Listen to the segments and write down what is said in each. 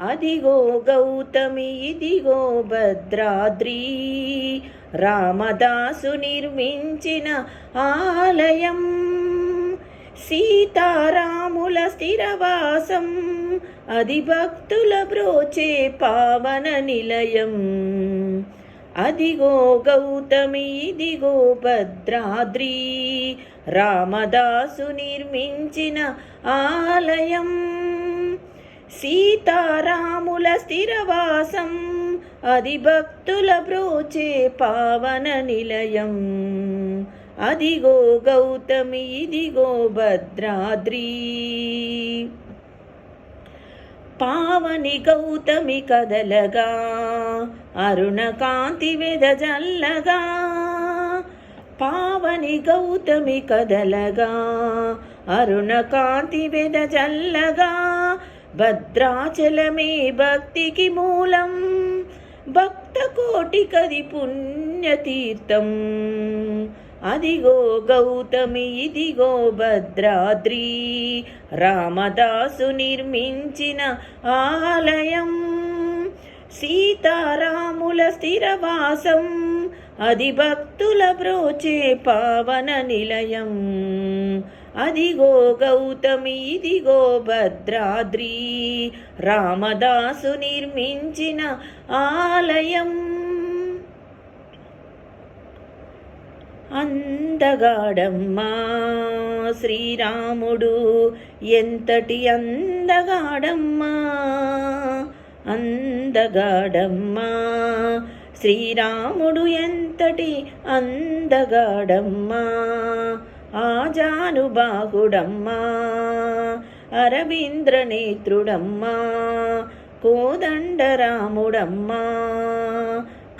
అదిగో గౌతమి ఇదిగో భద్రాద్రి, రామదాసు నిర్మించిన ఆలయం, సీతారాముల స్థిరవాసం, అది భక్తుల బ్రోచే పావన నిలయం. అదిగో గౌతమి ఇదిగో భద్రాద్రి, రామదాసు నిర్మించిన ఆలయం, సీతారాముల స్థిరవాసం, అది భక్తుల బ్రోచే పావన నిలయం. అదిగో గౌతమి ఇదిగో భద్రాద్రి. పావని గౌతమి కదలగా, అరుణ కాంతి వెదజల్లగా, పావని గౌతమి కదలగా, అరుణ కాంతి వెదజల్లగా, భద్రాచలమే భక్తికి మూలం, భక్త కోటికది పుణ్యతీర్థం. అదిగో గౌతమి ఇదిగో భద్రాద్రి, రామదాసు నిర్మించిన ఆలయం, సీతారాముల స్థిరవాసం, అది భక్తుల బ్రోచే పావన నిలయం. అదిగో గౌతమి ఇదిగో భద్రాద్రి, రామదాసు నిర్మించిన ఆలయం. అందగాడమ్మా శ్రీరాముడు ఎంతటి అందగాడమ్మా, అందగాడమ్మా శ్రీరాముడు ఎంతటి అందగాడమ్మా, ఆజానుబాహుడమ్మా అరవింద్ర నేత్రుడమ్మా, కోదండరాముడమ్మా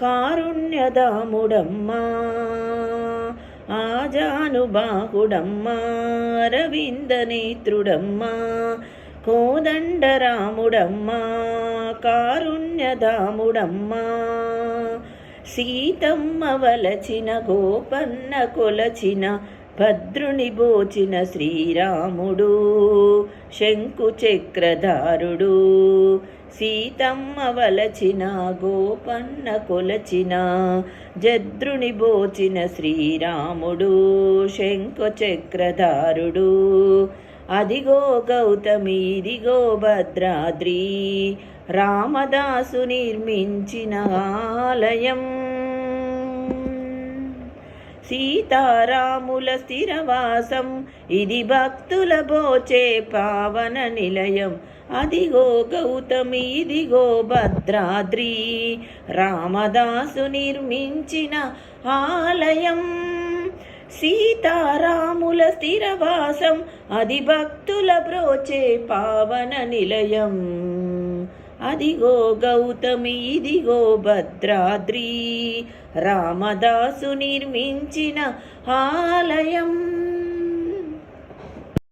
కారుణ్యదాముడమ్మా, ఆజానుబాహుడమ్మా అరవింద నేత్రుడమ్మా, కోదండరాముడమ్మా కారుణ్యదాముడమ్మా, సీతమ్మ వలచిన గోపన్న కొలచిన, భద్రుని బోచిన శ్రీరాముడు శంకు చక్రధారుడు, సీతమ్మ వలచిన గోపన్న కొలచిన, జద్రుని బోచిన శ్రీరాముడు శంకు చక్రధారుడు. అదిగో గౌతమి ఇదిగో భద్రాద్రి, రామదాసు నిర్మించిన ఆలయం, సీతారాముల స్థిరవాసం, ఇది భక్తుల బోచే పావన నిలయం. అదిగో గౌతమి ఇదిగో భద్రాద్రి, రామదాసు నిర్మించిన ఆలయం, సీతారాముల స్థిరవాసం, అది భక్తుల బ్రోచే పావన నిలయం. అదిగో గౌతమి ఇదిగో భద్రాద్రి, రామదాసు నిర్మించిన ఆలయం.